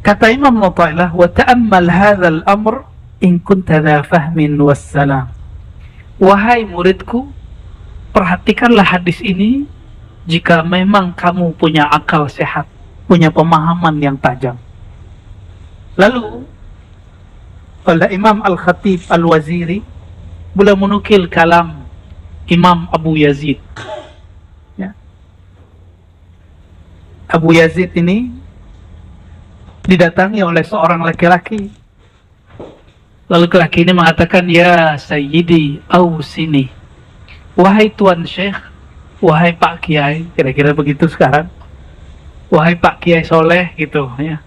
Kata Imam Mu'ta'ilah, wa ta'ammal hadzal amr in kunta dha fahmin wassalam. Wahai muridku, perhatikanlah hadis ini jika memang kamu punya akal sehat, punya pemahaman yang tajam. Lalu oleh Imam Al-Khatib Al-Waziri, beliau menukil kalam Imam Abu Yazid. Ya. Abu Yazid ini didatangi oleh seorang laki-laki. Lalu laki-laki ini mengatakan, ya Sayyidi Ausini, wahai Tuan Syekh, wahai Pak Kiai, kira-kira begitu sekarang, wahai Pak Kiai Soleh gitu ya.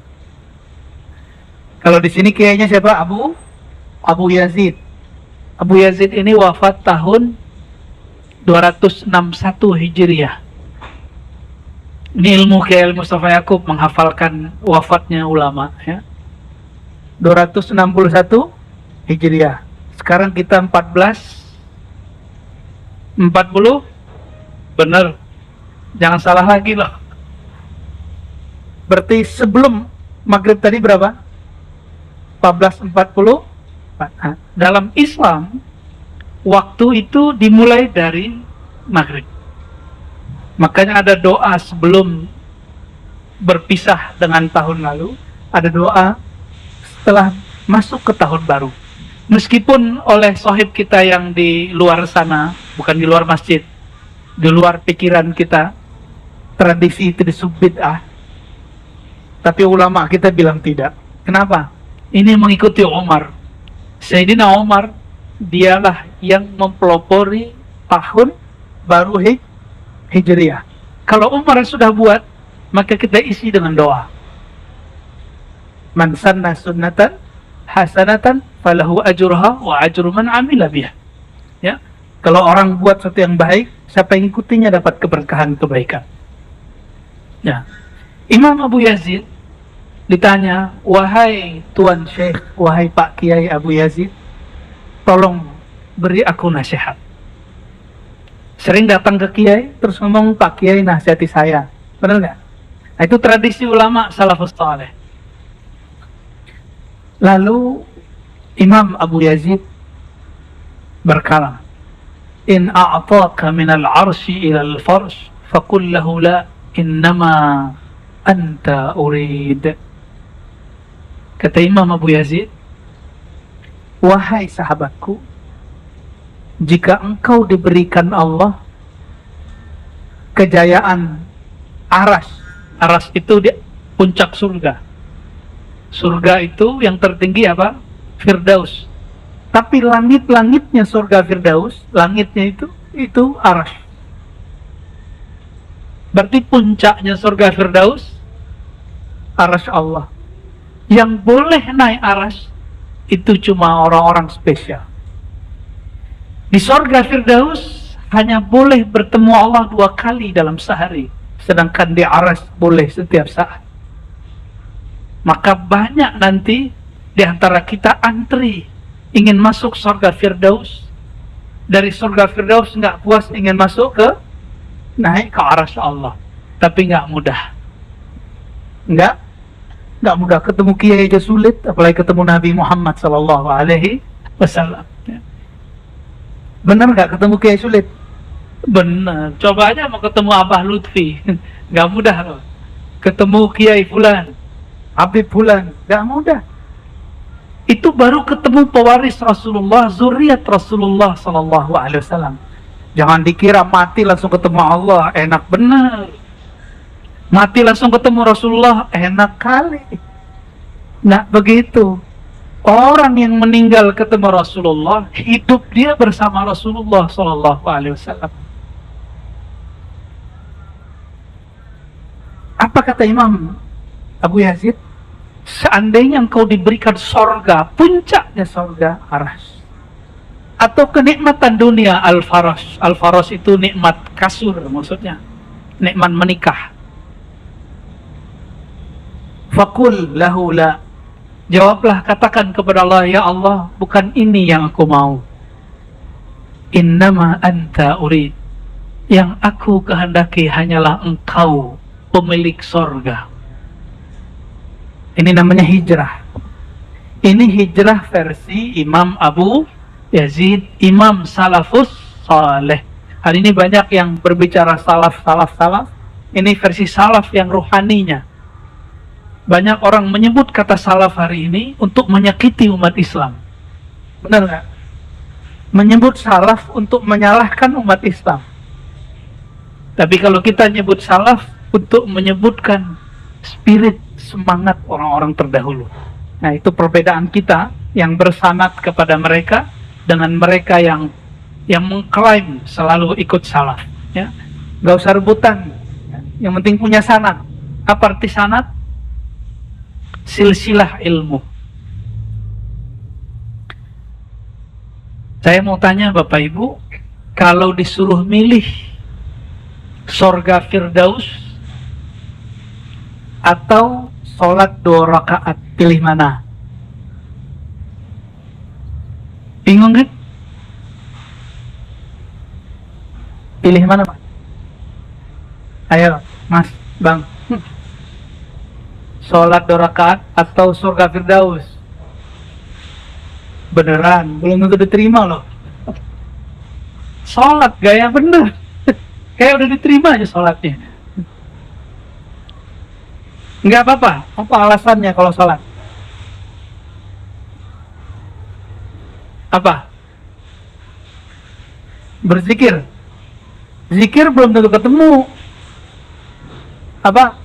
Kalau di sini kiainya siapa? Abu Yazid. Abu Yazid ini wafat tahun 261 Hijriah. Ini ilmu Kiai Mustafa Yakub menghafalkan wafatnya ulama ya. 261 Hijriah. Sekarang kita 1440. Benar. Jangan salah lagi loh. Berarti sebelum maghrib tadi berapa? 1440. Nah, dalam Islam waktu itu dimulai dari maghrib. Makanya ada doa sebelum berpisah dengan tahun lalu, ada doa setelah masuk ke tahun baru. Meskipun oleh sahib kita yang di luar sana, bukan di luar masjid, di luar pikiran kita, tradisi itu disebut bid'ah, tapi ulama kita bilang tidak. Kenapa? Ini mengikuti Umar. Sayyidina Umar, dialah yang mempelopori tahun baru Hijriah. Kalau Umar sudah buat, maka kita isi dengan doa. Man sanna sunnatan hasanatan falahu ajruha wa ajru man amila biha. Ya. Kalau orang buat sesuatu yang baik, siapa yang ikutinya dapat keberkahan kebaikan. Ya. Imam Abu Yazid ditanya, wahai Tuan Syekh, wahai Pak Kiai Abu Yazid, tolong beri aku nasihat. Sering datang ke Kiai, terus ngomong, Pak Kiai nasihati saya. Benar nggak? Nah, itu tradisi ulama salafus saleh. Lalu Imam Abu Yazid berkalam, in a'taka minal arshi ilal farsh, faqul lahu la, innama anta urid. Kata Imam Abu Yazid, wahai sahabatku, jika engkau diberikan Allah kejayaan aras, aras itu di puncak surga. Surga itu yang tertinggi apa? Firdaus. Tapi langit-langitnya surga Firdaus, langitnya itu aras. Berarti puncaknya surga Firdaus aras Allah. Yang boleh naik aras itu cuma orang-orang spesial. Di surga Firdaus hanya boleh bertemu Allah 2 kali dalam sehari, sedangkan di aras boleh setiap saat. Maka banyak nanti di antara kita antri ingin masuk surga Firdaus. Dari surga Firdaus nggak puas, ingin masuk ke naik ke aras Allah, tapi nggak mudah. Nggak mudah. Ketemu kiai aja sulit, apalagi ketemu Nabi Muhammad SAW. Benar nggak ketemu kiai sulit? Benar. Coba aja mau ketemu Abah Lutfi, nggak mudah loh. Ketemu kiai Fulan, Habib Fulan, nggak mudah. Itu baru ketemu pewaris Rasulullah, zuriat Rasulullah SAW. Jangan dikira mati langsung ketemu Allah, enak benar. Mati langsung ketemu Rasulullah, enak kali. Nggak begitu. Orang yang meninggal ketemu Rasulullah, hidup dia bersama Rasulullah SAW. Apa kata Imam Abu Yazid? Seandainya engkau diberikan sorga, puncaknya sorga aras, atau kenikmatan dunia al-faras. Al-faras itu nikmat kasur, maksudnya nikmat menikah. Faqul lahu la, jawablah, katakan kepada Allah, ya Allah, bukan ini yang aku mau. Innama anta urid, yang aku kehendaki hanyalah engkau, pemilik sorga. Ini namanya hijrah. Ini hijrah versi Imam Abu Yazid, Imam Salafus Saleh. Hari ini banyak yang berbicara salaf. Ini versi salaf yang ruhaninya. Banyak orang menyebut kata salaf hari ini untuk menyakiti umat Islam. Benar nggak? Menyebut salaf untuk menyalahkan umat Islam. Tapi kalau kita nyebut salaf untuk menyebutkan spirit, semangat orang-orang terdahulu. Nah, itu perbedaan kita yang bersanad kepada mereka dengan mereka yang mengklaim selalu ikut salaf. Ya, nggak usah rebutan. Yang penting punya sanad. Apa arti sanad? Silsilah ilmu. Saya mau tanya Bapak Ibu, kalau disuruh milih sorga Firdaus atau sholat 2 rakaat, pilih mana? Bingung kan? Pilih mana Pak? Ayo Mas, Bang. Sholat 2 rakaat atau surga Firdaus? Beneran, belum tentu diterima loh. Sholat gaya bener. Kayak udah diterima aja sholatnya. Nggak apa-apa. Apa alasannya kalau sholat? Apa? Berzikir. Zikir belum tentu ketemu. Apa?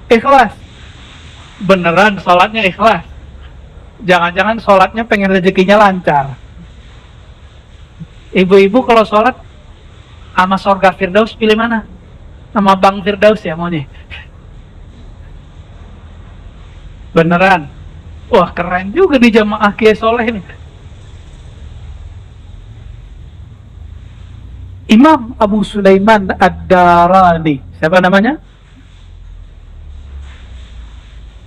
Ikhlas. Beneran sholatnya ikhlas. Jangan-jangan sholatnya pengen rezekinya lancar. Ibu-ibu kalau sholat sama surga Firdaus pilih mana? Sama Bang Firdaus ya maunya? Beneran? Wah keren juga di jamaah Kiai Soleh ini. Imam Abu Sulaiman Ad-Darani, siapa namanya?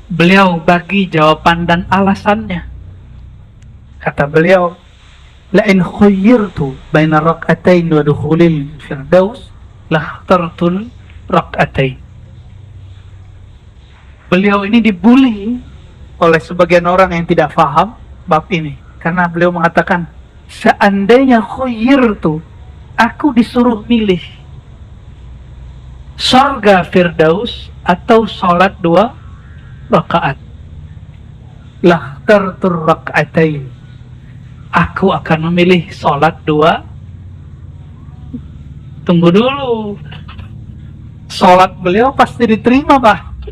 Beliau bagi jawaban dan alasannya. Kata beliau, "La'in khayyirtu baina rak'atain wa dukhulil firdaus, lakhtartul rak'atain." Beliau ini dibully oleh sebagian orang yang tidak paham bab ini. Karena beliau mengatakan, seandainya khayyirtu, aku disuruh milih surga Firdaus atau sholat 2 rakaat, lakhtartur rak'atain, aku akan memilih sholat 2. Tunggu dulu, sholat beliau pasti diterima Pak,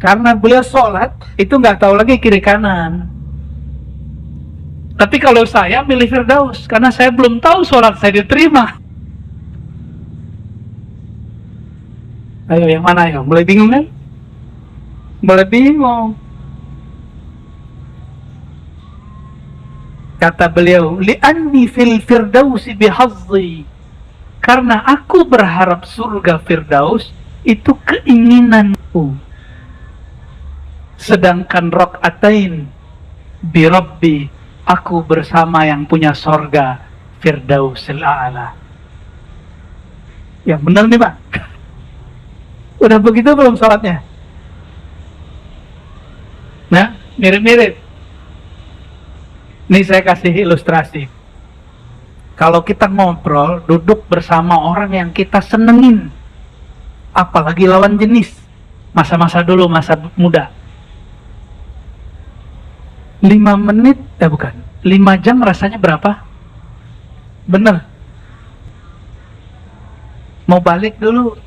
karena beliau sholat itu nggak tahu lagi kiri kanan. Tapi kalau saya milih Firdaus karena saya belum tahu sholat saya diterima. Ayo yang mana ya? Mulai bingung kan? Mulai bingung. Kata beliau, li'anni fil firdausi bihazzi, karena aku berharap surga Firdaus itu keinginanku. Sedangkan rak'atain bi rabbi, aku bersama yang punya surga Firdausil A'la. Ya benar nih Pak. Udah begitu belum sholatnya? Nah, mirip-mirip. Ini saya kasih ilustrasi. Kalau kita ngobrol, duduk bersama orang yang kita senengin, apalagi lawan jenis, masa-masa dulu, masa muda, 5 menit, 5 jam rasanya berapa? Bener. Mau balik dulu,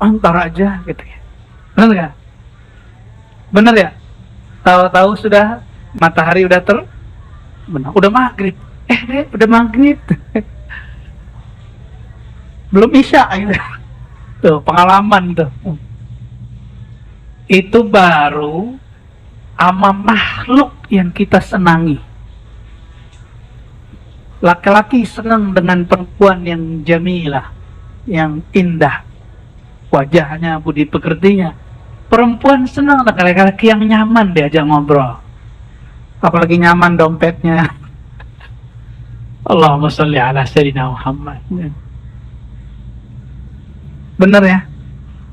ntar aja gitu ya. Bener gak? Bener ya? Tahu-tahu sudah matahari udah benar, udah maghrib. Udah maghrib. Belum isya gitu. Tuh, pengalaman tuh. Itu baru sama makhluk yang kita senangi. Laki-laki senang dengan perempuan yang jamilah, yang indah, wajahnya, budi pekertinya. Perempuan senang dengan laki-laki yang nyaman diajak ngobrol, apalagi nyaman dompetnya. Allahumma sholli ala sayyidina Muhammad. Bener ya?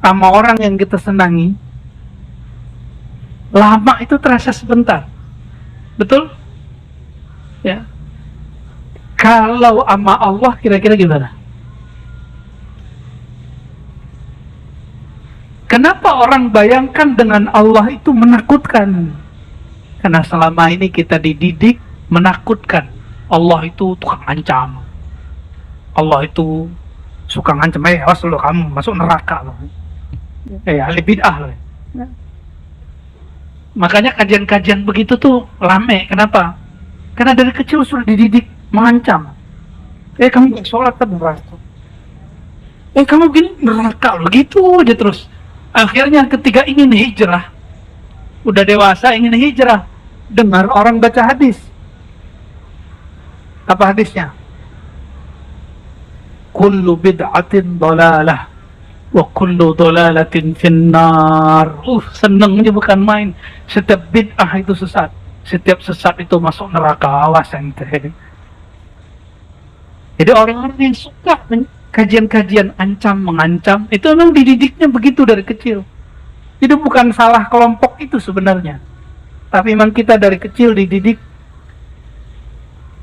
Sama orang yang kita senangi, lama itu terasa sebentar. Betul? Ya. Kalau sama Allah kira-kira gimana? Kenapa orang bayangkan dengan Allah itu menakutkan? Karena selama ini kita dididik menakutkan. Allah itu tukang ancam. Allah itu suka ngancam, awas lo kamu masuk neraka lo. Ahli bid'ah lo. Makanya kajian-kajian begitu tuh rame. Kenapa? Karena dari kecil sudah dididik mengancam. Kamu gak sholat kan neraka. Kamu begini neraka lo, gitu aja terus. Akhirnya ketika ingin hijrah, udah dewasa ingin hijrah, dengar orang baca hadis. Apa hadisnya? Kullu bid'atin dalalah wa kullu dalalatin finnar. Senengnya bukan main. Setiap bid'ah itu sesat, setiap sesat itu masuk neraka. Awas ente. Jadi orang-orang yang suka kajian-kajian ancam mengancam itu memang dididiknya begitu dari kecil. Itu bukan salah kelompok itu sebenarnya, tapi memang kita dari kecil dididik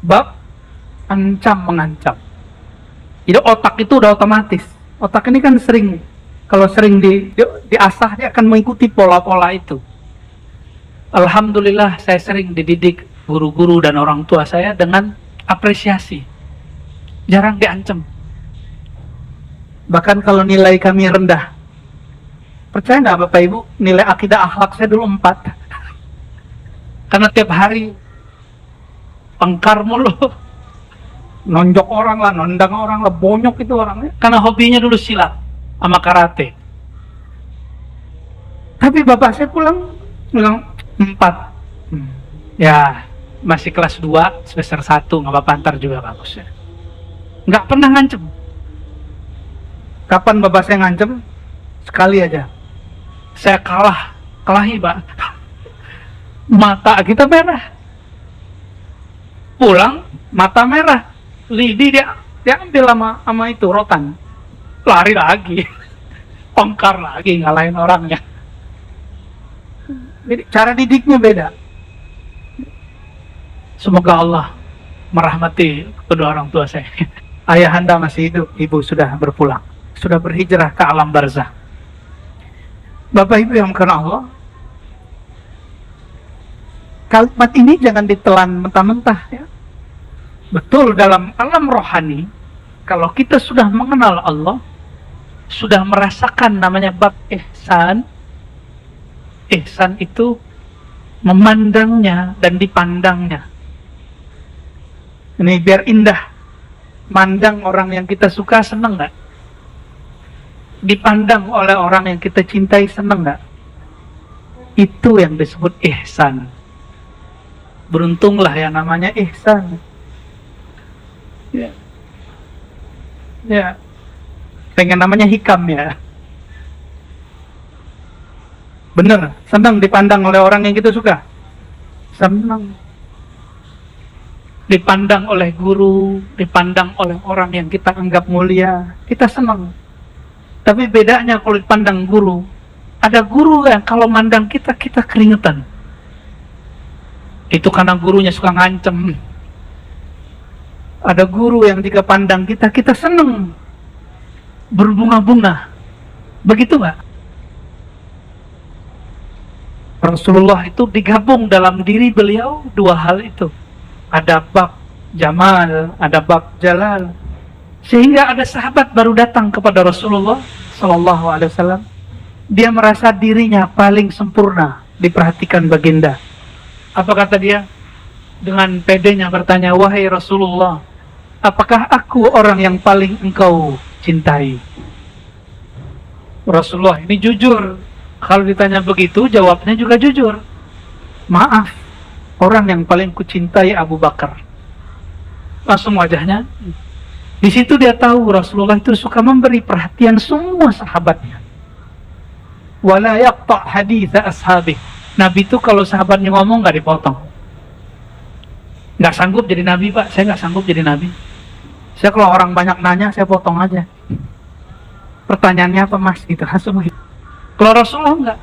bab ancam mengancam. Jadi otak itu udah otomatis. Otak ini kan sering, kalau sering diasah dia akan mengikuti pola-pola itu. Alhamdulillah saya sering dididik guru-guru dan orang tua saya dengan apresiasi, jarang diancam. Bahkan kalau nilai kami rendah, percaya nggak Bapak Ibu, nilai akidah akhlak saya dulu 4. Karena tiap hari pengkar mulu, nonjok orang lah, nendang orang lah, bonyok itu orangnya. Karena hobinya dulu silat sama karate. Tapi bapak saya pulang bilang 4. Ya masih kelas 2, semester 1, nggak apa-apa, ntar juga bagus ya. Nggak pernah ngancem. Kapan bapak saya ngancem? Sekali aja. Saya kelahi Pak. Mata kita merah. Pulang, mata merah. Lidi dia ambil sama itu, rotan. Lari lagi. Pongkar lagi, ngalahin orangnya. Jadi cara didiknya beda. Semoga Allah merahmati kedua orang tua saya. Ayahanda masih hidup, ibu sudah berpulang, sudah berhijrah ke alam barzah. Bapak Ibu yang karena Allah, kalimat ini jangan ditelan mentah-mentah ya. Betul, dalam alam rohani, kalau kita sudah mengenal Allah, sudah merasakan namanya bab ihsan. Ihsan itu memandangnya dan dipandangnya. Ini biar indah. Mandang orang yang kita suka, seneng nggak? Dipandang oleh orang yang kita cintai, seneng nggak? Itu yang disebut ihsan. Beruntunglah yang namanya ihsan. Ya. Pengen namanya hikam ya. Bener, senang dipandang oleh orang yang kita suka. Senang. Dipandang oleh guru, dipandang oleh orang yang kita anggap mulia, kita senang. Tapi bedanya kalau dipandang guru, ada guru yang kalau mandang kita keringetan. Itu karena gurunya suka ngancem. Ada guru yang jika pandang kita senang, berbunga-bunga. Begitu nggak? Rasulullah itu digabung dalam diri beliau dua hal itu. Ada bab jamal, ada bab jalal. Sehingga ada sahabat baru datang kepada Rasulullah Sallallahu Alaihi Wasallam. Dia merasa dirinya paling sempurna diperhatikan baginda. Apa kata dia? Dengan pedenya bertanya, wahai Rasulullah, apakah aku orang yang paling engkau cintai? Rasulullah ini jujur. Kalau ditanya begitu, jawabnya juga jujur. Maaf, orang yang paling kucintai Abu Bakar. Langsung wajahnya. Di situ dia tahu Rasulullah itu suka memberi perhatian semua sahabatnya. Wala yaqta' haditha ashabih. Nabi itu kalau sahabatnya ngomong nggak dipotong. Nggak sanggup jadi nabi Pak, saya nggak sanggup jadi nabi. Saya kalau orang banyak nanya, saya potong aja. Pertanyaannya apa Mas? Gitu, langsung gitu. Kalau Rasulullah enggak.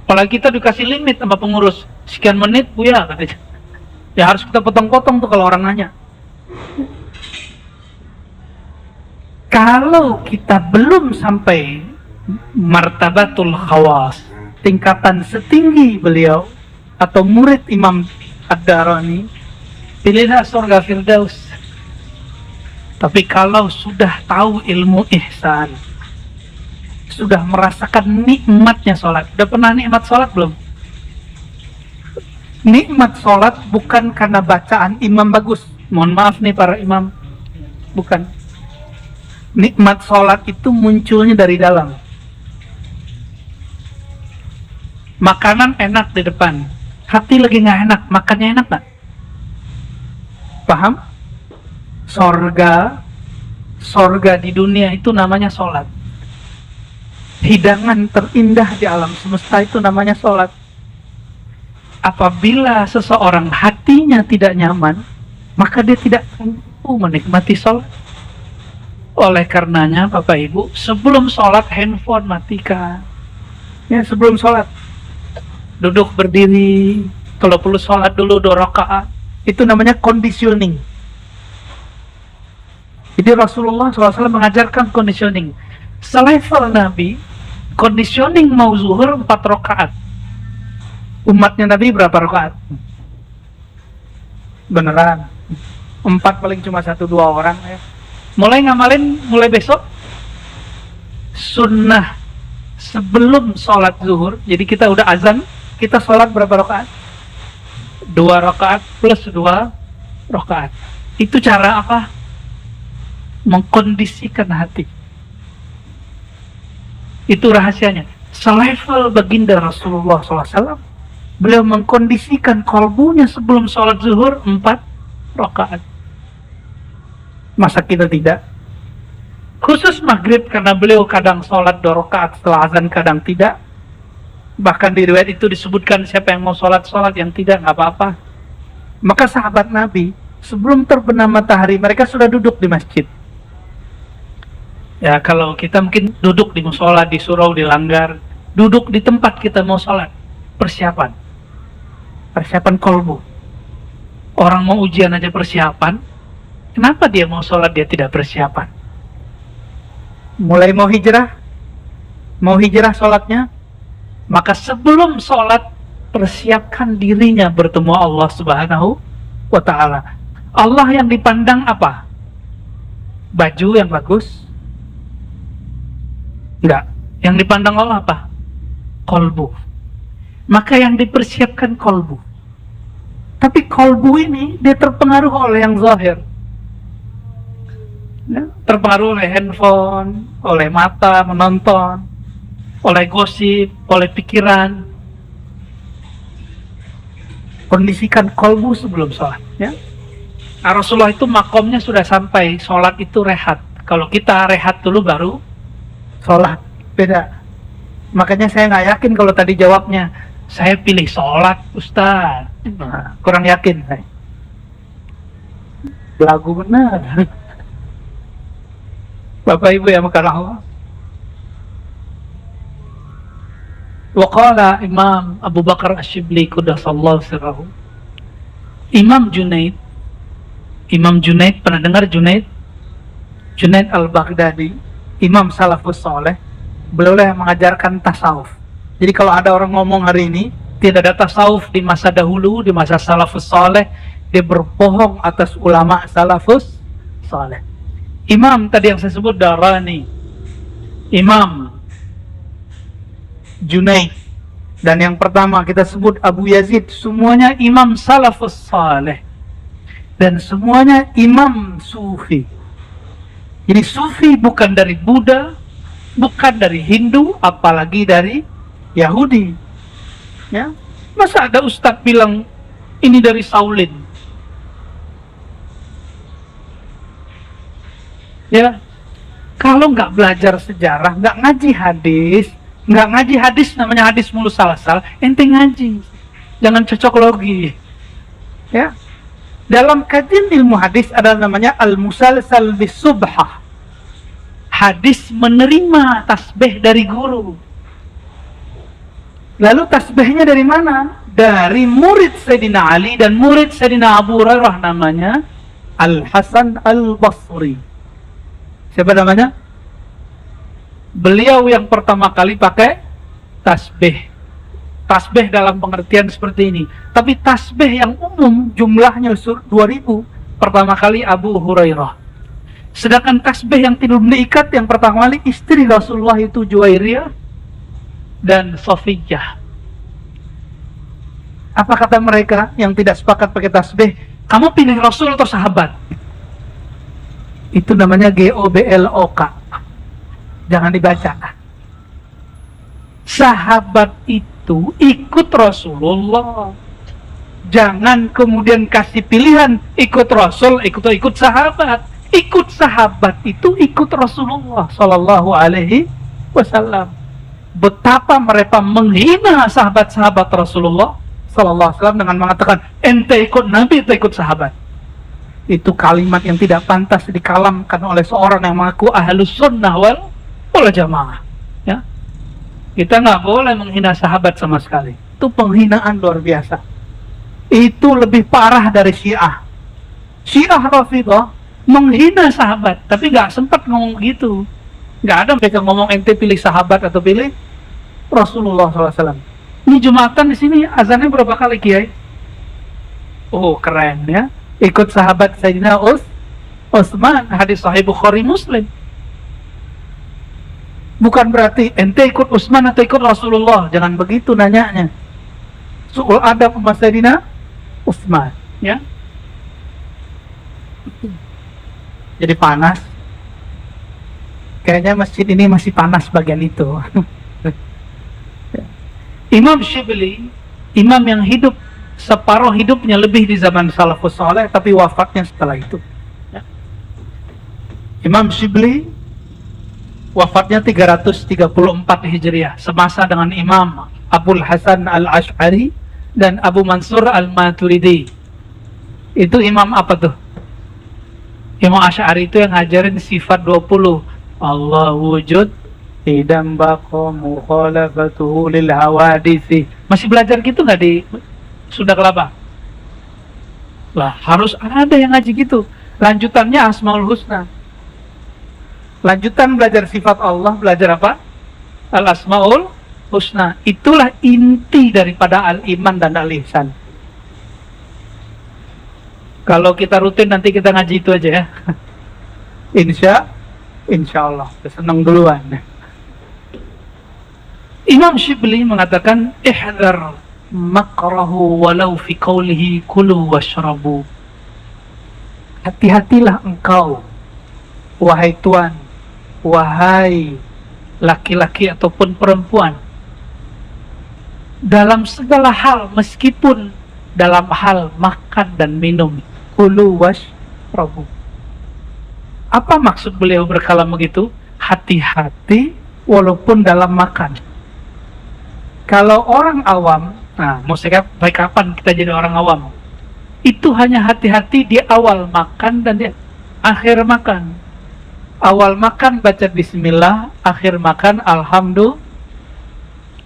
Apalagi kita dikasih limit sama pengurus, sekian menit Buya katanya. Ya harus kita potong-potong tuh kalau orang nanya. Kalau kita belum sampai martabatul khawas, tingkatan setinggi beliau atau murid Imam Ad-Darani, pilihlah surga Firdaus. Tapi kalau sudah tahu ilmu ihsan, sudah merasakan nikmatnya sholat, udah pernah nikmat sholat belum? Nikmat sholat bukan karena bacaan imam bagus. Mohon maaf nih para imam, bukan. Nikmat sholat itu munculnya dari dalam. Makanan enak di depan, hati lagi nggak enak, makannya enak nggak? Paham? Sorga di dunia itu namanya sholat. Hidangan terindah di alam semesta itu namanya sholat. Apabila seseorang hatinya tidak nyaman, maka dia tidak mampu menikmati sholat. Oleh karenanya Bapak Ibu, sebelum sholat handphone matikan. Ya, sebelum sholat duduk berdiri, kalau perlu sholat dulu 2 rakaat. Itu namanya conditioning. Jadi Rasulullah SAW mengajarkan conditioning. Selevel Nabi, conditioning mau zuhur 4 rakaat. Umatnya Nabi berapa rakaat? Beneran 4, paling cuma 1-2 orang ya. Mulai ngamalin mulai besok sunnah sebelum sholat zuhur. Jadi kita udah azan, kita sholat berapa rakaat? 2 rakaat plus 2 rakaat. Itu cara apa? Mengkondisikan hati. Itu rahasianya. Selevel baginda Rasulullah SAW, beliau mengkondisikan kalbunya sebelum sholat zuhur 4 rakaat. Masa kita tidak? Khusus maghrib, karena beliau kadang sholat 2 rakaat setelah azan, kadang tidak. Bahkan di riwayat itu disebutkan siapa yang mau sholat, yang tidak, nggak apa-apa. Maka sahabat Nabi, sebelum terbenam matahari, mereka sudah duduk di masjid. Ya, kalau kita mungkin duduk di musola, di surau, di langgar, duduk di tempat kita mau sholat, persiapan kolbu. Orang mau ujian aja persiapan, kenapa dia mau sholat dia tidak persiapan? Mulai mau hijrah sholatnya, maka sebelum sholat persiapkan dirinya bertemu Allah Subhanahu wa Ta'ala. Allah yang dipandang apa? Baju yang bagus? Enggak. Yang dipandang Allah apa? Kolbu. Maka yang dipersiapkan kolbu. Tapi kolbu ini dia terpengaruh oleh yang zahir. Ya, terpengaruh oleh handphone, oleh mata menonton, oleh gosip, oleh pikiran. Kondisikan kolbu sebelum sholat. Ya. Nah, Rasulullah itu makomnya sudah sampai, sholat itu rehat. Kalau kita rehat dulu baru sholat, beda. Makanya saya nggak yakin kalau tadi jawabnya saya pilih sholat Ustaz. Nah, kurang yakin saya. Lagu benar. Bapak Ibu yang mengasihi Allah. Waqala Imam Abu Bakar Ash-Shibli quddasallahu sirrahu. Imam Junaid, pernah dengar Junaid? Junaid Al-Baghdadi, Imam Salafus Soleh. Beliau yang mengajarkan tasawuf. Jadi kalau ada orang ngomong hari ini tidak ada tasawuf di masa dahulu, di masa Salafus Soleh, dia berbohong atas ulama Salafus Soleh. Imam tadi yang saya sebut Darani, Imam Junaid, dan yang pertama kita sebut Abu Yazid, semuanya imam Salafus Saleh dan semuanya imam Sufi. Jadi Sufi bukan dari Buddha, bukan dari Hindu, apalagi dari Yahudi. Ya, masa ada ustadz bilang ini dari Shaolin? Ya, kalau nggak belajar sejarah, nggak ngaji hadis, namanya hadis mulu salah-salah, ente ngaji, jangan cocok logi. Ya, dalam kajian ilmu hadis ada namanya al-musalsal bis-subhah, hadis menerima tasbih dari guru. Lalu tasbihnya dari mana? Dari murid Sayyidina Ali dan murid Sayyidina Abu Hurairah, namanya Al-Hasan Al-Basri. Siapa namanya? Beliau yang pertama kali pakai tasbih. Tasbih dalam pengertian seperti ini. Tapi tasbih yang umum jumlahnya 2000, pertama kali Abu Hurairah. Sedangkan tasbih yang tidak diikat yang pertama kali istri Rasulullah itu Juwairiyah dan Safiyah. Apa kata mereka yang tidak sepakat pakai tasbih? Kamu pilih Rasul atau sahabat? Itu namanya GOBLOK. Jangan dibaca. Sahabat itu ikut Rasulullah. Jangan kemudian kasih pilihan ikut Rasul, ikut sahabat. Ikut sahabat itu ikut Rasulullah Sallallahu Alaihi Wasallam. Betapa mereka menghina sahabat-sahabat Rasulullah Sallallahu Alaihi Wasallam dengan mengatakan ente ikut Nabi, ente ikut sahabat. Itu kalimat yang tidak pantas dikalamkan oleh seorang yang mengaku ahlus sunnah wal jamaah. Ya, kita nggak boleh menghina sahabat sama sekali. Itu penghinaan luar biasa. Itu lebih parah dari Syiah. Syiah Rafidhah menghina sahabat, tapi nggak sempat ngomong gitu. Nggak ada mereka ngomong ente pilih sahabat atau pilih Rasulullah SAW. Ini Jumatan di sini azannya berapa kali Kiai? Oh keren ya. Ikut sahabat Sayyidina Utsman, hadis Sahih Bukhari Muslim. Bukan berarti ente ikut Utsman atau ikut Rasulullah. Jangan begitu nanyanya. Su'ul adab sama Sayyidina Utsman, ya. Jadi panas. Kayaknya masjid ini masih panas bagian itu. Imam Shibli, imam yang hidup separuh hidupnya lebih di zaman salafus saleh, tapi wafatnya setelah itu. Ya. Imam Shibli wafatnya 334 Hijriah, semasa dengan Imam Abul Hasan Al-Ash'ari dan Abu Mansur Al-Maturidi. Itu imam apa tuh? Imam Asy'ari itu yang ngajarin sifat 20. Allah wujud, idam baqa mukhalafatuhu lil hawadisi. Masih belajar gitu nggak di Sunda Kelapa? Lah, harus ada yang ngaji gitu. Lanjutannya Asmaul Husna. Lanjutan belajar sifat Allah, belajar apa? Al-Asmaul Husna. Itulah inti daripada al-iman dan al-ihsan. Kalau kita rutin nanti kita ngaji itu aja ya. Insya Allah. Senang duluan. Imam Shibli mengatakan ihdar makrahu walau fi qawlihi kulu washrabu. Hati-hatilah engkau, wahai tuan, wahai laki-laki ataupun perempuan, dalam segala hal, meskipun dalam hal makan dan minum. Kulu washrabu. Apa maksud beliau berkalam begitu? Hati-hati walaupun dalam makan. Kalau orang awam, nah mau sampai kapan kita jadi orang awam? Itu hanya hati-hati di awal makan dan di akhir makan. Awal makan baca bismillah, akhir makan alhamdulillah.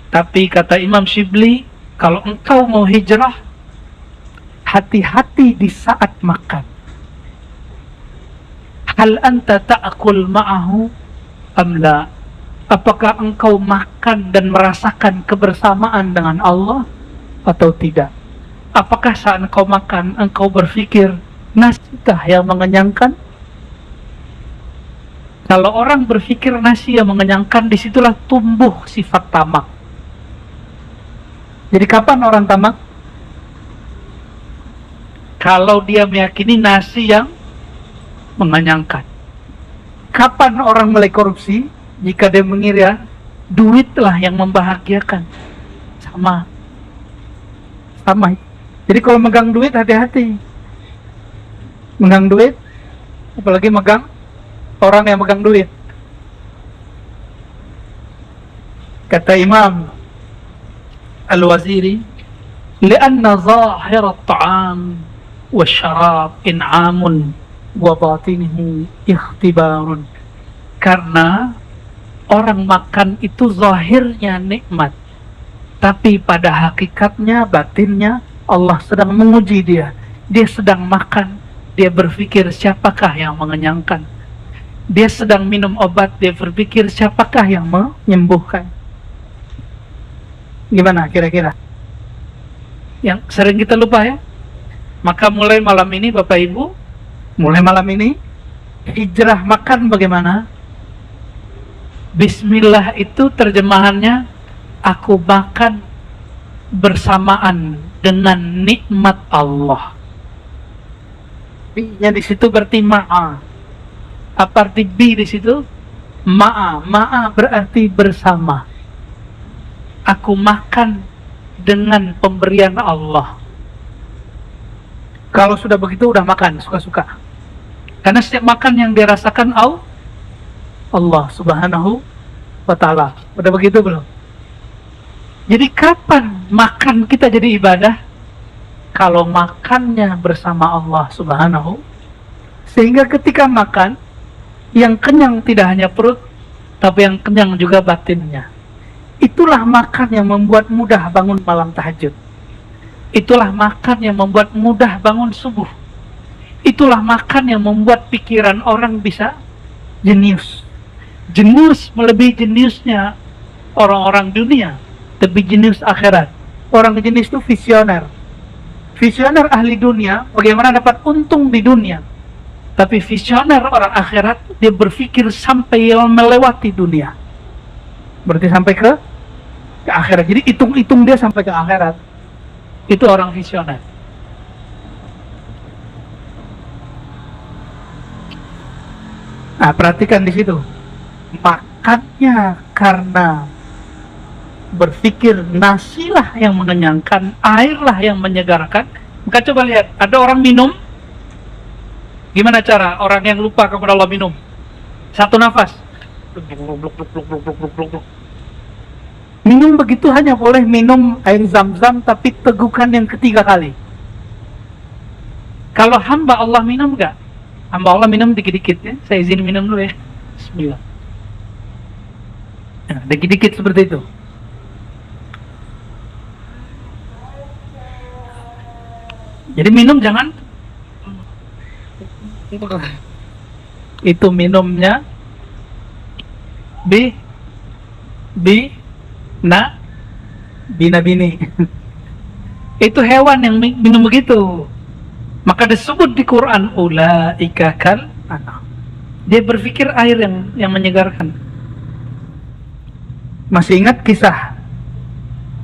Tapi kata Imam Shibli, kalau engkau mau hijrah, hati-hati di saat makan. Hal anta ta'kul ma'ahu amla? Apakah engkau makan dan merasakan kebersamaan dengan Allah atau tidak? Apakah saat engkau makan, engkau berpikir, nasikah yang mengenyangkan? Kalau orang berpikir nasi yang mengenyangkan, disitulah tumbuh sifat tamak. Jadi kapan orang tamak? Kalau dia meyakini nasi yang mengenyangkan. Kapan orang mulai korupsi? Jika dia mengira duitlah yang membahagiakan. Sama. Jadi kalau megang duit hati-hati. Megang duit, apalagi megang orang yang megang duit. Kata Imam Al-Waziri, "Li'anna zahir at-ta'am wasyarab in'amun wa batinihi ikhtibarun." Karena orang makan itu zahirnya nikmat, Tapi pada hakikatnya, batinnya, Allah sedang menguji dia. Dia sedang makan, dia berpikir siapakah yang mengenyangkan. Dia sedang minum obat, dia berpikir siapakah yang menyembuhkan. Gimana kira-kira? Yang sering kita lupa ya. Maka mulai malam ini Bapak Ibu, mulai malam ini hijrah makan bagaimana? Bismillah itu terjemahannya aku makan bersamaan dengan nikmat Allah. B-nya di situ berarti ma'a. Apa arti B di situ? Ma'a. Ma'a berarti bersama. Aku makan dengan pemberian Allah. Kalau sudah begitu udah makan suka-suka. Karena setiap makan yang dirasakan Allah Subhanahu wa ta'ala. Udah begitu belum? Jadi kapan makan kita jadi ibadah? Kalau makannya bersama Allah Subhanahu. Sehingga ketika makan, yang kenyang tidak hanya perut, tapi yang kenyang juga batinnya. Itulah makan yang membuat mudah bangun malam tahajud. Itulah makan yang membuat mudah bangun subuh. Itulah makan yang membuat pikiran orang bisa jenius. Jenius melebihi jeniusnya orang-orang dunia, lebih jenius akhirat. Orang jenius itu visioner. Visioner ahli dunia, bagaimana dapat untung di dunia. Tapi visioner orang akhirat, dia berpikir sampai melewati dunia. Berarti sampai ke akhirat. Jadi hitung-hitung dia sampai ke akhirat. Itu orang visioner. Nah, perhatikan di situ. Makannya karena berpikir nasilah yang mengenyangkan, airlah yang menyegarkan. Maka coba lihat, ada orang minum. Gimana cara orang yang lupa kepada Allah minum? Satu nafas. Minum begitu hanya boleh minum air zam-zam, tapi tegukan yang ketiga kali. Kalau hamba Allah minum enggak? Hamba Allah minum dikit-dikit ya. Saya izin minum dulu ya. Bismillah. Nah, dikit-dikit seperti itu. Jadi minum jangan. Itu minumnya bina-bini. Itu hewan yang minum begitu. Maka disebut di Quran ulaika kal an'am. Dia berpikir air yang menyegarkan. Masih ingat kisah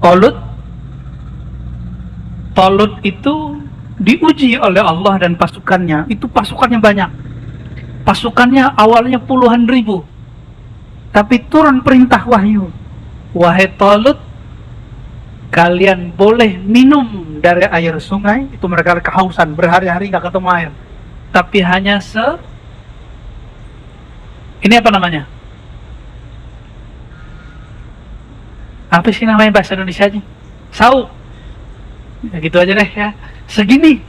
Talut? Talut itu diuji oleh Allah dan pasukannya. Itu pasukannya banyak. Pasukannya awalnya puluhan ribu. Tapi turun perintah wahyu. Wahai Talut, kalian boleh minum dari air sungai. Itu mereka kehausan, berhari-hari nggak ketemu air. Tapi hanya ini apa namanya? Apa sih namanya bahasa Indonesia aja? Sauk. Ya, gitu aja deh ya. Segini.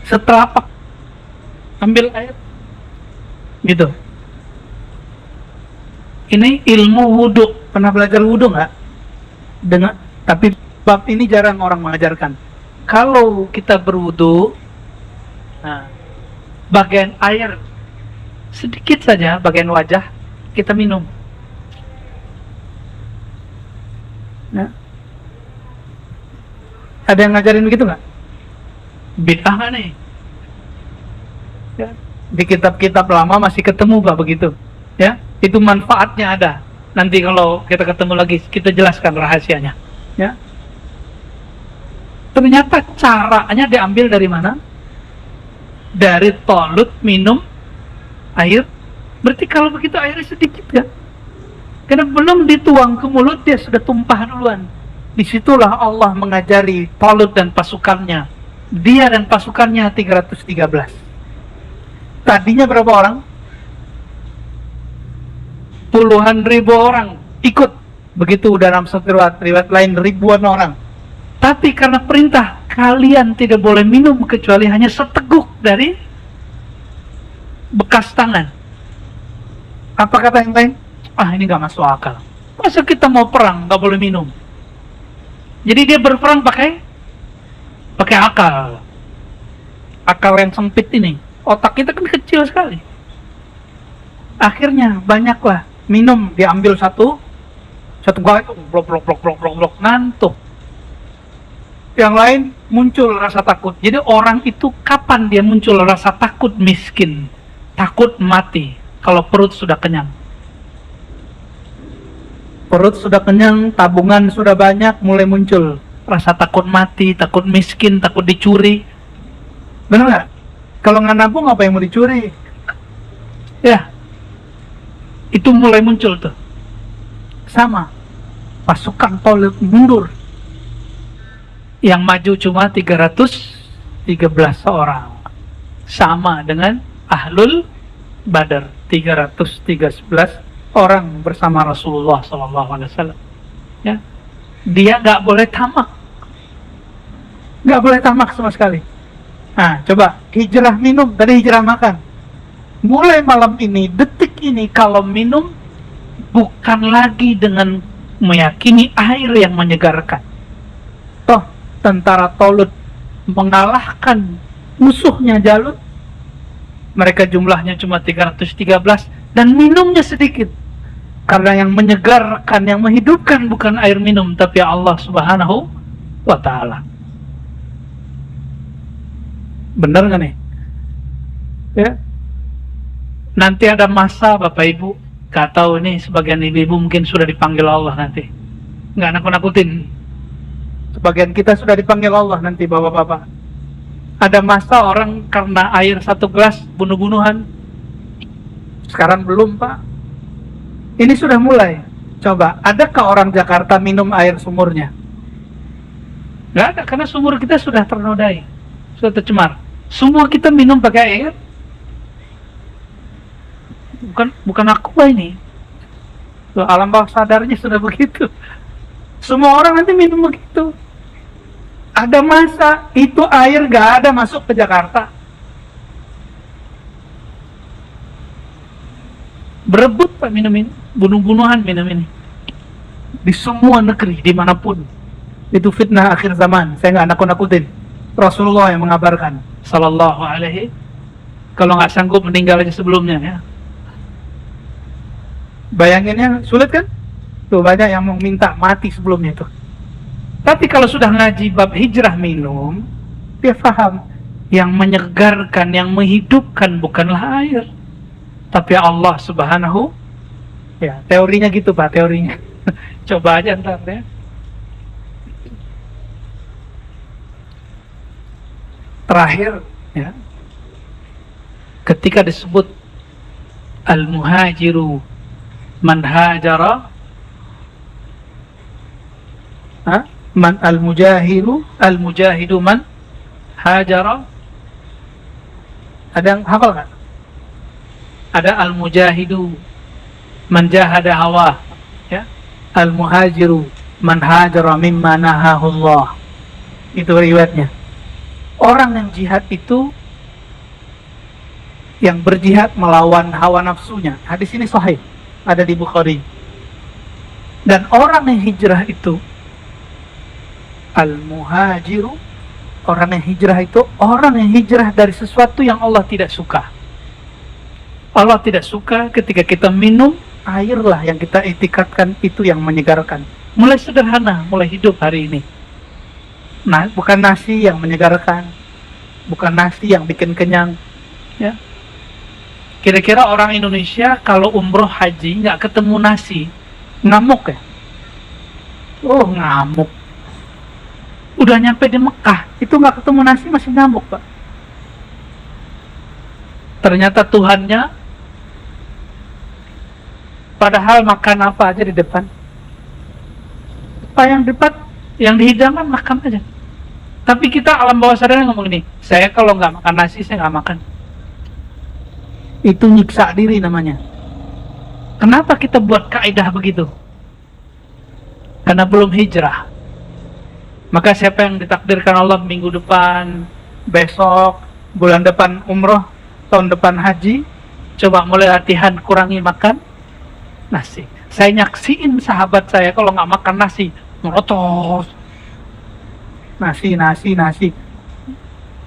Setelapak. Ambil air. Gitu. Ini ilmu wudhu. Pernah belajar wudhu nggak? Tapi bab ini jarang orang mengajarkan. Kalau kita berwudhu, nah, bagian air sedikit saja, bagian wajah kita minum. Nah, ada yang ngajarin begitu nggak? Bid'ah nggak nih? Ya, di kitab-kitab lama masih ketemu Pak begitu. Ya, itu manfaatnya ada. Nanti kalau kita ketemu lagi kita jelaskan rahasianya. Ya, ternyata caranya diambil dari mana? Dari Talut minum air. Berarti kalau begitu airnya sedikit kan? Karena belum dituang ke mulut dia sudah tumpah duluan. Disitulah Allah mengajari Talut dan pasukannya. Dia dan pasukannya 313. Tadinya berapa orang? Puluhan ribu orang ikut. Begitu dalam satu riwayat lain ribuan orang. Tapi karena perintah kalian tidak boleh minum kecuali hanya seteguk dari bekas tangan. Apa kata yang lain? Ah, ini gak masuk akal. Masa kita mau perang gak boleh minum? Jadi dia berperang pakai akal. Akal yang sempit ini. Otak kita kan kecil sekali. Akhirnya banyaklah minum, diambil satu gaya, blok ngantuk. Yang lain muncul rasa takut. Jadi orang itu kapan dia muncul rasa takut? Miskin, takut mati kalau perut sudah kenyang. Perut sudah kenyang, tabungan sudah banyak, mulai muncul rasa takut mati, takut miskin, takut dicuri. Benar nggak? Kalau nggak nabung apa yang mau dicuri? Ya, itu mulai muncul tuh. Sama, pasukan Talut mundur. Yang maju cuma 313 orang. Sama dengan Ahlul Badar, 313 orang bersama Rasulullah SAW. Ya, dia nggak boleh tamak, nggak boleh tamak sama sekali. Nah, coba hijrah minum, tadi hijrah makan. Mulai malam ini, detik ini, kalau minum bukan lagi dengan meyakini air yang menyegarkan. Toh tentara Talut mengalahkan musuhnya Jalut, mereka jumlahnya cuma 313 dan minumnya sedikit. Karena yang menyegarkan, yang menghidupkan bukan air minum, tapi Allah Subhanahu wa Ta'ala. Benar nggak nih? Ya. Nanti ada masa Bapak Ibu, gak tahu nih, sebagian ibu-ibu mungkin sudah dipanggil Allah nanti. Nggak nakut-nakutin. Sebagian kita sudah dipanggil Allah nanti, Bapak-Bapak. Ada masa orang karena air satu gelas bunuh-bunuhan. Sekarang belum, Pak. Ini sudah mulai. Coba, adakah orang Jakarta minum air sumurnya? Nggak ada, karena sumur kita sudah ternodai, sudah tercemar. Semua kita minum pakai air. Bukan aqua ini. Loh, alam bawah sadarnya sudah begitu. Semua orang nanti minum begitu. Ada masa itu air gak ada masuk ke Jakarta. Berebut Pak minum ini, bunuh-bunuhan minum ini. Di semua negeri, dimanapun. Itu fitnah akhir zaman. Saya nggak nakut-nakutin. Rasulullah yang mengabarkan, Sallallahu Alaihi. Kalau nggak sanggup meninggal aja sebelumnya ya. Bayanginnya sulit kan? Tuh banyak yang mau minta mati sebelumnya tuh. Tapi kalau sudah ngaji bab hijrah minum, dia paham yang menyegarkan, yang menghidupkan bukanlah air, tapi Allah Subhanahu. Ya, teorinya gitu Pak, teorinya. Coba aja ntar ya. Terakhir ya, ketika disebut al-muhajiru man hajara, man al-mujahidu man hajara. Ada yang hafal nggak? Ada al-mujahidu man jahada hawa, ya. Al-muhajiru man hajara mimma nahahu Allah. Itu riwayatnya. Orang yang jihad itu yang berjihad melawan hawa nafsunya. Hadis ini sahih, ada di Bukhari. Dan orang yang hijrah itu al-muhajiru, orang yang hijrah itu orang yang hijrah dari sesuatu yang Allah tidak suka. Allah tidak suka ketika kita minum air lah yang kita etikatkan itu yang menyegarkan. Mulai sederhana, mulai hidup hari ini. Nah, bukan nasi yang menyegarkan, bukan nasi yang bikin kenyang, ya. Kira-kira orang Indonesia kalau umroh haji nggak ketemu nasi, ngamuk ya? Oh, ngamuk. Udah nyampe di Mekah, itu nggak ketemu nasi masih ngamuk, Pak. Ternyata Tuhannya, padahal makan apa aja di depan. Apa yang depan, yang dihidangkan makan aja. Tapi kita alam bawah sadar ngomong ini, saya kalau nggak makan nasi, saya nggak makan. Itu nyiksa diri namanya. Kenapa kita buat kaidah begitu? Karena belum hijrah. Maka siapa yang ditakdirkan Allah minggu depan, besok, bulan depan umroh, tahun depan haji, coba mulai latihan kurangi makan nasi. Saya nyaksiin sahabat saya kalau nggak makan nasi, merotos, nasi.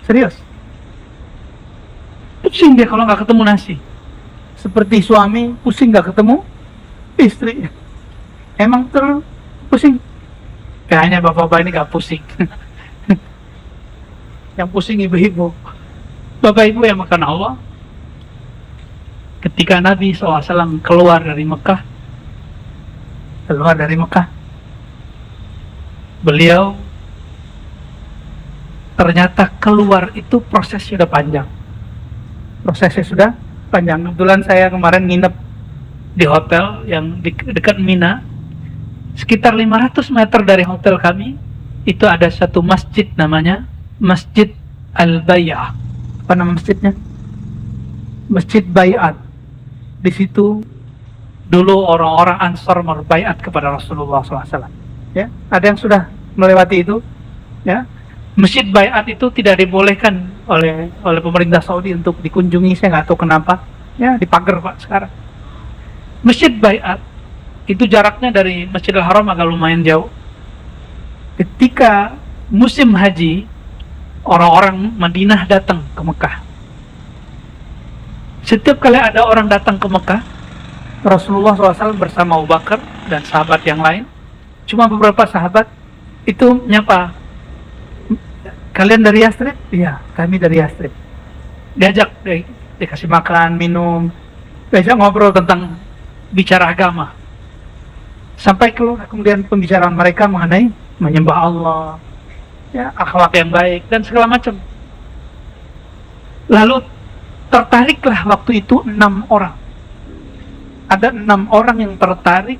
Serius. Pusing dia kalau nggak ketemu nasi. Seperti suami pusing nggak ketemu istri. Emang pusing. Kayaknya bapak-bapak ini nggak pusing. Yang pusing ibu-ibu. Bapak ibu yang makan Allah. Ketika Nabi SAW keluar dari Mekah, beliau ternyata keluar itu prosesnya sudah panjang. Kebetulan saya kemarin nginep di hotel yang dekat Mina. Sekitar 500 meter dari hotel kami itu ada satu masjid, namanya Masjid Al-Bay'ah. Apa nama masjidnya? Masjid Bay'at. Di situ dulu orang-orang Ansar berbaiat kepada Rasulullah SAW. Ya, ada yang sudah melewati itu. Ya, Masjid Bay'at itu tidak dibolehkan oleh pemerintah Saudi untuk dikunjungi. Saya nggak tahu kenapa. Ya, dipagar Pak sekarang. Masjid Bay'at itu jaraknya dari Masjidil Haram agak lumayan jauh. Ketika musim haji, orang-orang Madinah datang ke Mekah. Setiap kali ada orang datang ke Mekah, Rasulullah SAW bersama Abu Bakar dan sahabat yang lain, cuma beberapa sahabat itu nyapa, kalian dari Yathrib? Iya, kami dari Yathrib. Diajak, dikasih makan, minum, diajak ngobrol tentang bicara agama. Sampai keluar kemudian pembicaraan mereka mengenai menyembah Allah, ya, akhlak yang baik dan segala macam. Lalu tertariklah waktu itu 6 orang. Ada 6 orang yang tertarik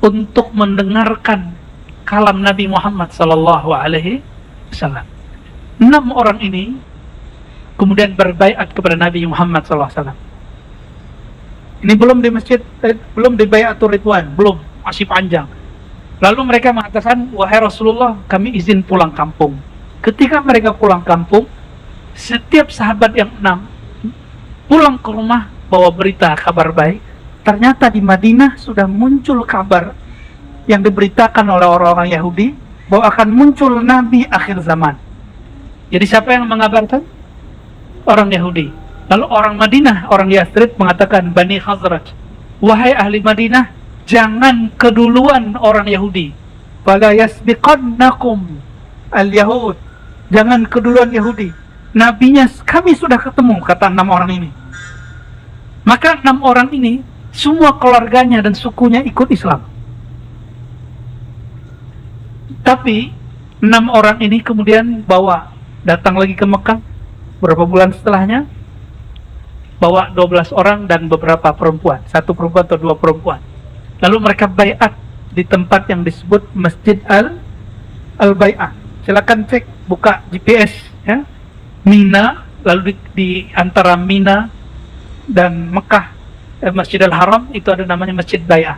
untuk mendengarkan kalam Nabi Muhammad sallallahu alaihi wasallam. 6 orang ini kemudian berbaiat kepada Nabi Muhammad sallallahu alaihi wasallam. Ini belum di masjid, belum di Baiatur Ridwan, belum, masih panjang. Lalu mereka mengatakan, wahai Rasulullah, kami izin pulang kampung. Ketika mereka pulang kampung, setiap sahabat yang 6 pulang ke rumah bawa berita kabar baik. Ternyata di Madinah sudah muncul kabar yang diberitakan oleh orang-orang Yahudi bahwa akan muncul Nabi akhir zaman. Jadi siapa yang mengabarkan? Orang Yahudi. Lalu orang Madinah, orang Yathrib mengatakan, Bani Khazraj, wahai ahli Madinah, jangan keduluan orang Yahudi. Fala yasbiqannakum al-Yahud. Jangan keduluan Yahudi. Nabinya kami sudah ketemu, kata 6 orang ini. Maka 6 orang ini, semua keluarganya dan sukunya ikut Islam. Tapi 6 orang ini kemudian datang lagi ke Mekah. Berapa bulan setelahnya, bawa 12 orang dan beberapa perempuan, 1 perempuan atau 2 perempuan. Lalu mereka baiat di tempat yang disebut Masjid Al-Bai'ah. Silakan cek, buka GPS, ya. Mina, lalu di antara Mina dan Mekah, Masjidil Haram itu ada namanya Masjid Bai'ah.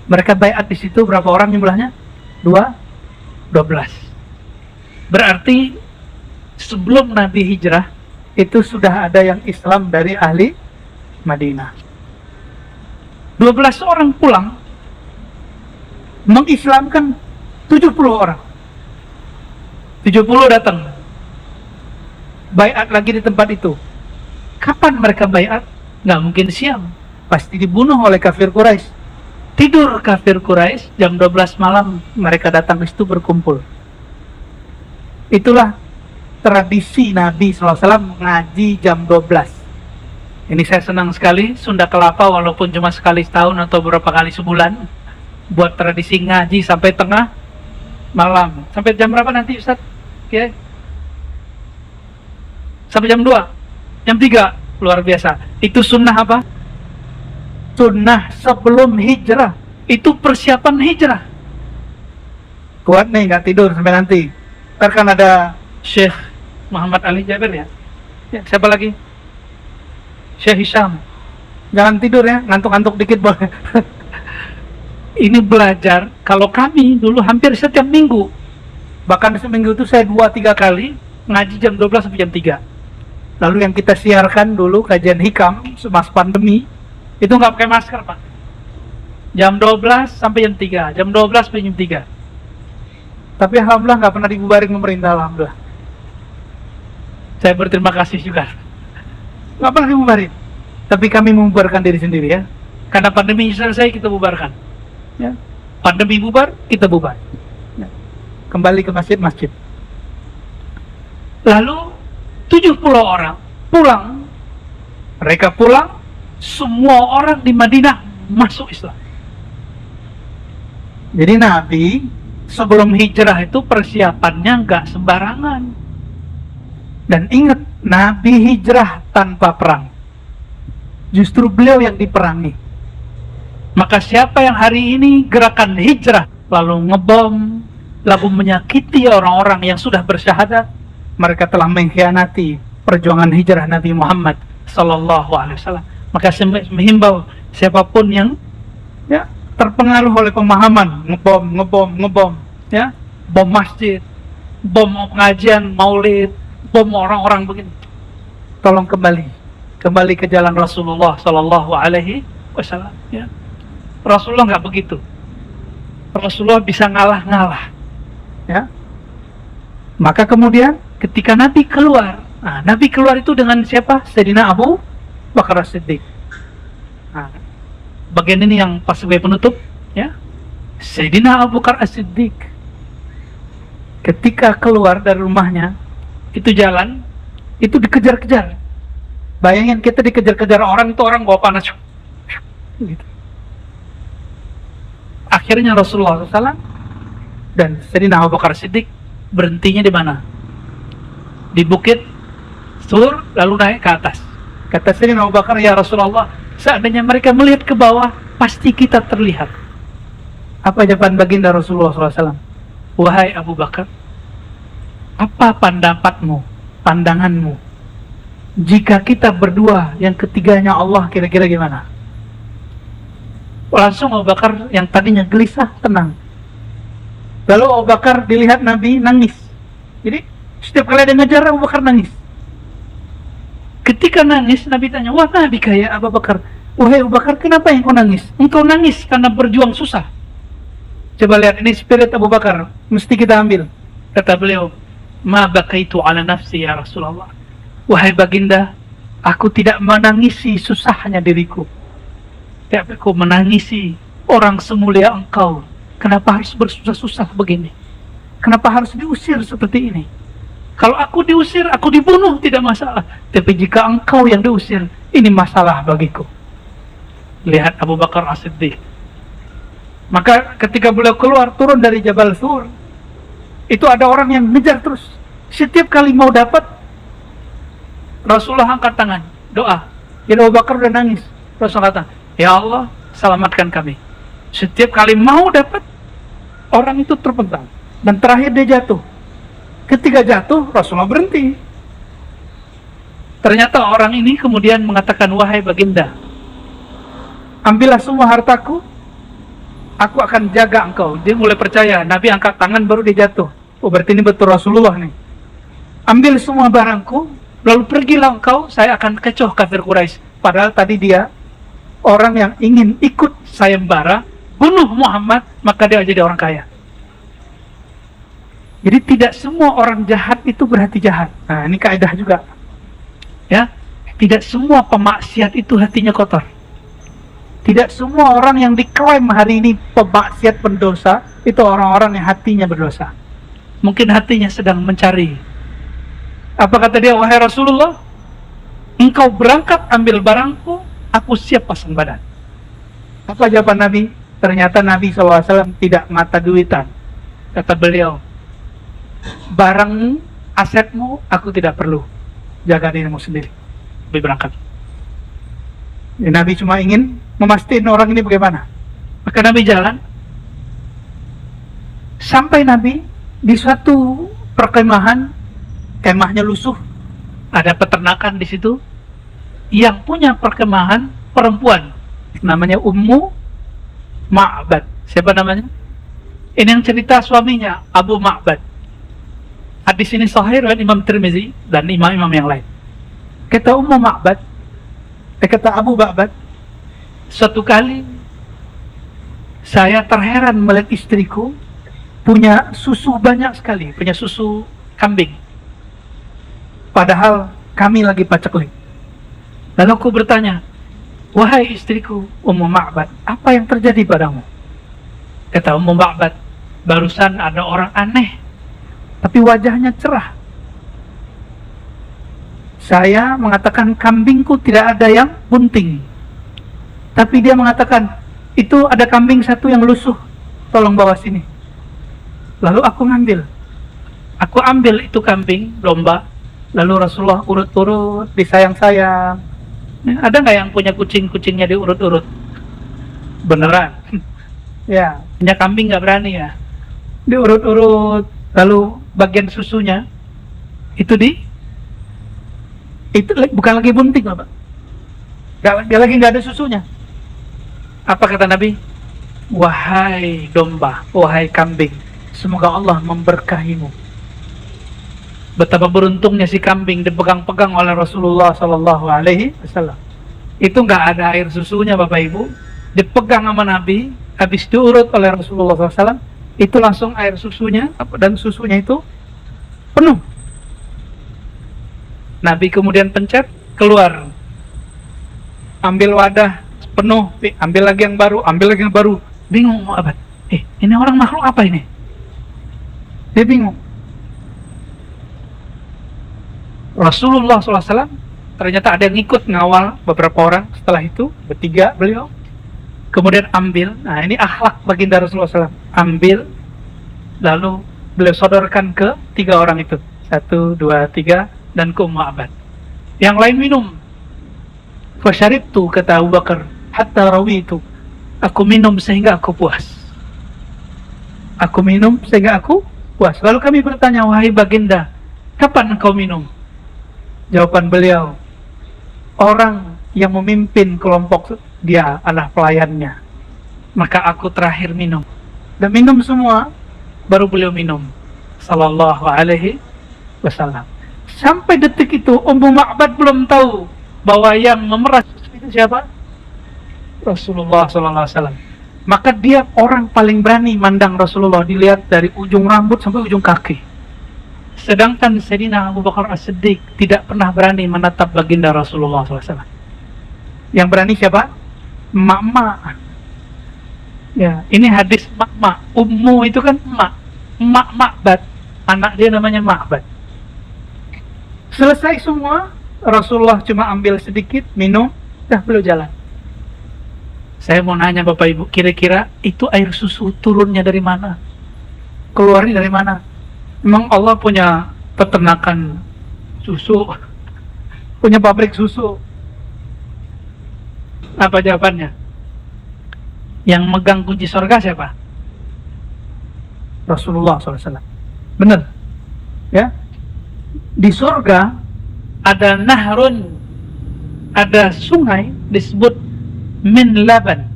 Mereka baiat di situ, berapa orang jumlahnya? 12. Berarti sebelum Nabi hijrah itu sudah ada yang Islam dari ahli Madinah. 12 orang pulang mengislamkan 70 orang. 70 datang baiat lagi di tempat itu. Kapan mereka baiat? Nggak mungkin siang, pasti dibunuh oleh kafir Quraisy. Tidur kafir Quraisy, jam 12 malam mereka datang ke situ berkumpul. Itulah tradisi Nabi SAW ngaji jam 12. Ini saya senang sekali, Sunda Kelapa walaupun cuma sekali setahun atau beberapa kali sebulan, buat tradisi ngaji sampai tengah malam. Sampai jam berapa nanti Ustaz? Oke. Sampai jam 2, jam 3, luar biasa. Itu sunnah apa? Sunnah sebelum hijrah. Itu persiapan hijrah. Kuat nih, nggak tidur sampai nanti. Ntar kan ada Syekh Muhammad Ali Jabir ya. Siapa lagi? Syekh Hisham. Jangan tidur ya, ngantuk-ngantuk dikit boleh. Ini belajar, kalau kami dulu hampir setiap minggu, bahkan seminggu itu saya 2-3 kali ngaji jam 12 sampai jam 3. Lalu yang kita siarkan dulu kajian hikam semasa pandemi, itu nggak pakai masker Pak. Jam 12 sampai jam 3, jam 12 sampai jam 3. Tapi alhamdulillah nggak pernah dibubarin pemerintah, alhamdulillah. Saya berterima kasih juga. Nggak pernah dibubarin. Tapi kami membubarkan diri sendiri ya. Karena pandemi selesai kita bubarkan. Ya. Pandemi bubar, kita bubar. Ya. Kembali ke masjid-masjid. Lalu 70 orang pulang. Mereka pulang, semua orang di Madinah masuk Islam. Jadi Nabi sebelum hijrah itu persiapannya nggak sembarangan. Dan ingat, Nabi hijrah tanpa perang. Justru beliau yang diperangi. Maka siapa yang hari ini gerakan hijrah lalu ngebom, lalu menyakiti orang-orang yang sudah bersyahadat, mereka telah mengkhianati perjuangan hijrah Nabi Muhammad Sallallahu Alaihi Wasallam. Maka saya menghimbau siapapun yang ya terpengaruh oleh pemahaman ngebom, ya, bom masjid, bom pengajian maulid, bom orang-orang begini, tolong kembali ke jalan Rasulullah Sallallahu Alaihi Wasallam. Ya. Rasulullah nggak begitu. Rasulullah bisa ngalah, ya. Maka kemudian ketika Nabi keluar, Nabi keluar itu dengan siapa? Sayyidina Abu Bakar As-Siddiq. Bagian ini yang pas sebagai penutup, ya. Sayyidina Abu Bakar As-Siddiq ketika keluar dari rumahnya, itu jalan, itu dikejar-kejar. Bayangin kita dikejar-kejar orang, itu orang bawa panas gitu. Akhirnya Rasulullah SAW dan Sayyidina Abu Bakar Siddiq berhentinya di mana? Di bukit Sur, lalu naik ke atas. Kata Sayyidina Abu Bakar, ya Rasulullah, seandainya mereka melihat ke bawah, pasti kita terlihat. Apa jawaban baginda Rasulullah SAW? Wahai Abu Bakar, apa pendapatmu, pandanganmu, jika kita berdua, yang ketiganya Allah, kira-kira gimana? Langsung Abu Bakar yang tadinya gelisah, tenang. Lalu Abu Bakar dilihat Nabi nangis. Jadi setiap kali ada ngejar, Abu Bakar nangis. Ketika nangis, Nabi tanya, wah Nabi kayak Abu Bakar, wahai Abu Bakar, kenapa yang kau nangis? Engkau nangis karena berjuang susah. Coba lihat, ini spirit Abu Bakar, mesti kita ambil. Kata beliau, ma baqaitu ala nafsi ya Rasulullah. Wahai baginda, aku tidak menangisi susahnya diriku. Tapi aku menangisi orang semulia engkau. Kenapa harus bersusah-susah begini? Kenapa harus diusir seperti ini? Kalau aku diusir, aku dibunuh, tidak masalah. Tapi jika engkau yang diusir, ini masalah bagiku. Lihat Abu Bakar As-Siddiq. Maka ketika beliau keluar, turun dari Jabal Thur, itu ada orang yang ngejar terus. Setiap kali mau dapat, Rasulullah angkat tangan, doa. Jadi Abu Bakar udah nangis. Rasulullah kata, ya Allah, selamatkan kami. Setiap kali mau dapat, orang itu terpental. Dan terakhir dia jatuh. Ketika jatuh, Rasulullah berhenti. Ternyata orang ini kemudian mengatakan, wahai baginda, ambillah semua hartaku, aku akan jaga engkau. Dia mulai percaya. Nabi angkat tangan, baru dia jatuh. Oh, berarti ini betul Rasulullah nih. Ambil semua barangku, lalu pergilah engkau, saya akan kecoh kafir Quraisy. Padahal tadi dia orang yang ingin ikut sayembara bunuh Muhammad, maka dia jadi orang kaya. Jadi tidak semua orang jahat itu berhati jahat. Nah, ini kaidah juga. Ya, tidak semua pemaksiat itu hatinya kotor. Tidak semua orang yang diklaim hari ini pemaksiat pendosa itu orang-orang yang hatinya berdosa. Mungkin hatinya sedang mencari. Apa kata dia? Wahai Rasulullah, engkau berangkat ambil barangku, aku siap pasang badan. Apa jawaban Nabi? Ternyata Nabi SAW tidak mata duitan. Kata beliau, barangmu, asetmu, aku tidak perlu. Jaga dirimu sendiri. Lebih berangkat. Ya, Nabi cuma ingin memastikan orang ini bagaimana. Maka Nabi jalan. Sampai Nabi di suatu perkemahan, kemahnya lusuh. Ada peternakan di situ. Yang punya perkemahan perempuan, namanya Ummu Ma'bad. Siapa namanya? Ini yang cerita suaminya, Abu Ma'bad. Hadis ini sahih riwayat Imam Tirmizi dan imam-imam yang lain. Kata Ummu Ma'bad, kata Abu Ma'bad, suatu kali saya terheran melihat istriku punya susu banyak sekali, punya susu kambing. Padahal kami lagi paceklik. Lalu aku bertanya, wahai istriku Ummu Ma'bad, apa yang terjadi padamu? Kata Ummu Ma'bad, barusan ada orang aneh, tapi wajahnya cerah. Saya mengatakan kambingku tidak ada yang bunting, tapi dia mengatakan itu ada kambing satu yang lusuh, tolong bawa sini. Lalu aku ambil itu kambing domba. Lalu Rasulullah urut-urut, disayang-sayang. Ada nggak yang punya kucingnya diurut-urut? Beneran? Ya, punya kambing nggak berani ya? Diurut-urut, lalu bagian susunya itu bukan lagi bunting, Pak. Lagi nggak ada susunya. Apa kata Nabi? Wahai domba, wahai kambing, semoga Allah memberkahimu. Betapa beruntungnya si kambing dipegang-pegang oleh Rasulullah Sallallahu Alaihi Wasallam. Itu nggak ada air susunya, Bapak Ibu. Dipegang sama Nabi, habis diurut oleh Rasulullah SAW, itu langsung air susunya, dan susunya itu penuh. Nabi kemudian pencet, keluar. Ambil wadah penuh, ambil lagi yang baru, Bingung mau apa? Ini orang makhluk apa ini? Dia bingung. Rasulullah SAW ternyata ada yang ikut ngawal beberapa orang. Setelah itu bertiga beliau kemudian ambil. Nah, ini akhlak baginda Rasulullah SAW. Ambil, lalu beliau sodorkan ke 3 orang itu, 1, 2, 3, dan ke Ummu Ma'bad. Yang lain minum. Fasyaribtu, kata Abu Bakar, hatta rawitu, aku minum sehingga aku puas. Lalu kami bertanya, wahai baginda, kapan engkau minum? Jawaban beliau, orang yang memimpin kelompok dia adalah pelayannya, maka aku terakhir minum. Dan minum semua, baru beliau minum Sallallahu Alaihi Wasallam. Sampai detik itu Ummu Ma'bad belum tahu bahwa yang memeras itu siapa? Rasulullah Sallallahu Alaihi Wasallam. Maka dia orang paling berani mandang Rasulullah, dilihat dari ujung rambut sampai ujung kaki. Sedangkan Sayyidina Abu Bakar As-Siddiq tidak pernah berani menatap baginda Rasulullah SAW. Yang berani siapa? Emak-emak. Ya, ini hadis emak-emak. Ummu itu kan emak. Emak Ma'bad. Anak dia namanya Ma'bad. Selesai semua, Rasulullah cuma ambil sedikit, minum, dah beliau jalan. Saya mau nanya Bapak Ibu, kira-kira itu air susu turunnya dari mana? Keluarnya dari mana? Memang Allah punya peternakan susu, punya pabrik susu? Apa jawabannya? Yang megang kunci surga siapa? Rasulullah SAW. Benar? Ya. Di surga ada nahrun, ada sungai disebut min laban,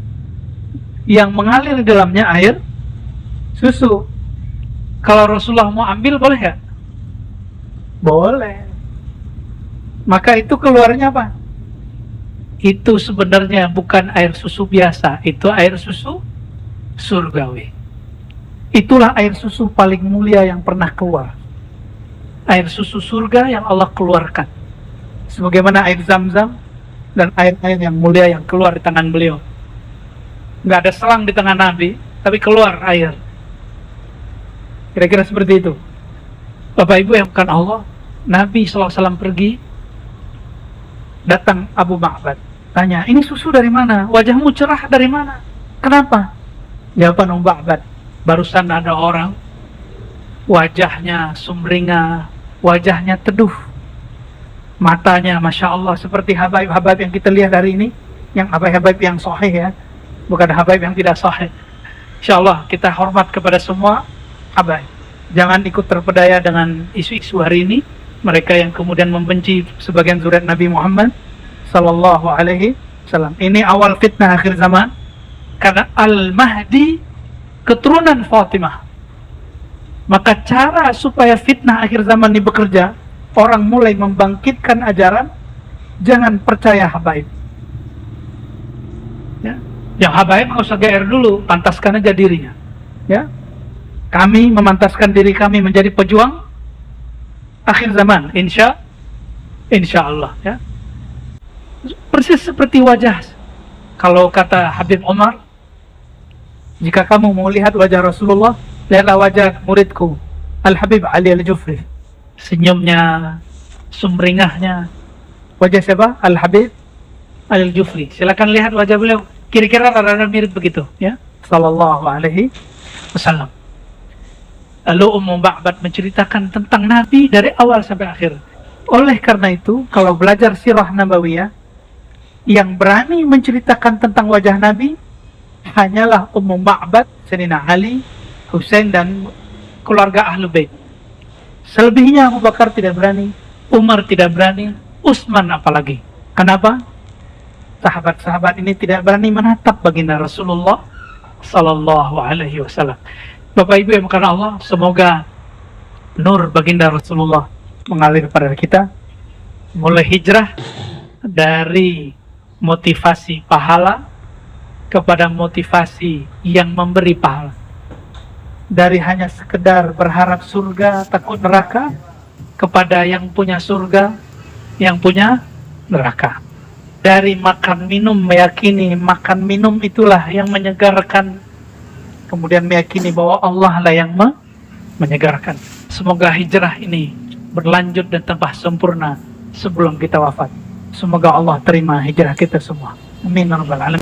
yang mengalir di dalamnya air susu. Kalau Rasulullah mau ambil, boleh nggak? Boleh. Maka itu keluarnya apa? Itu sebenarnya bukan air susu biasa, itu air susu surgawi. Itulah air susu paling mulia yang pernah keluar. Air susu surga yang Allah keluarkan. Sebagaimana air Zam-Zam dan air-air yang mulia yang keluar di tangan beliau. Nggak ada selang di tangan Nabi, tapi keluar air. Kira-kira seperti itu. Bapak Ibu yang bukan Allah, Nabi SAW pergi, datang Abu Ma'bad, tanya, ini susu dari mana? Wajahmu cerah dari mana? Kenapa? Jawaban Ummu Ma'bad, barusan ada orang, wajahnya sumringah, wajahnya teduh, matanya Masya Allah seperti habaib-habaib yang kita lihat hari ini, yang habaib-habaib yang sahih ya, bukan habaib yang tidak sahih. Insya Allah kita hormat kepada semua habaib. Jangan ikut terpedaya dengan isu-isu hari ini, mereka yang kemudian membenci sebagian zuriat Nabi Muhammad Sallallahu Alaihi Wasallam. Ini awal fitnah akhir zaman, karena Al-Mahdi keturunan Fatimah. Maka cara supaya fitnah akhir zaman ini bekerja, orang mulai membangkitkan ajaran jangan percaya habaib. Ya. Yang habaib nggak usah GR dulu, pantaskan aja dirinya. Ya. Kami memantaskan diri kami menjadi pejuang akhir zaman, insya Allah, ya. Persis seperti wajah, kalau kata Habib Umar, jika kamu mau lihat wajah Rasulullah, lihatlah wajah muridku Al-Habib Ali Al-Jufri. Senyumnya, sumringahnya. Wajah siapa? Al-Habib Ali Al-Jufri. Silakan lihat wajah beliau. Kira-kira rada-rada mirip begitu, ya. Sallallahu alaihi wasallam. Lalu Ummu Ma'bad menceritakan tentang Nabi dari awal sampai akhir. Oleh karena itu, kalau belajar sirah nabawiyah, yang berani menceritakan tentang wajah Nabi hanyalah Ummu Ma'bad, Sayyidina Ali, Husain, dan keluarga Ahlul Bait. Selebihnya Abu Bakar tidak berani, Umar tidak berani, Utsman apalagi. Kenapa? Sahabat-sahabat ini tidak berani menatap baginda Rasulullah Sallallahu Alaihi Wasallam. Bapak Ibu yang karena Allah, semoga nur baginda Rasulullah mengalir pada kita, mulai hijrah dari motivasi pahala kepada motivasi yang memberi pahala, dari hanya sekedar berharap surga takut neraka kepada yang punya surga, yang punya neraka. Dari makan minum meyakini makan minum itulah yang menyegarkan, kemudian meyakini bahwa Allah lah yang menyegarkan. Semoga hijrah ini berlanjut dan tambah sempurna sebelum kita wafat. Semoga Allah terima hijrah kita semua. Amin ya rabbal alamin.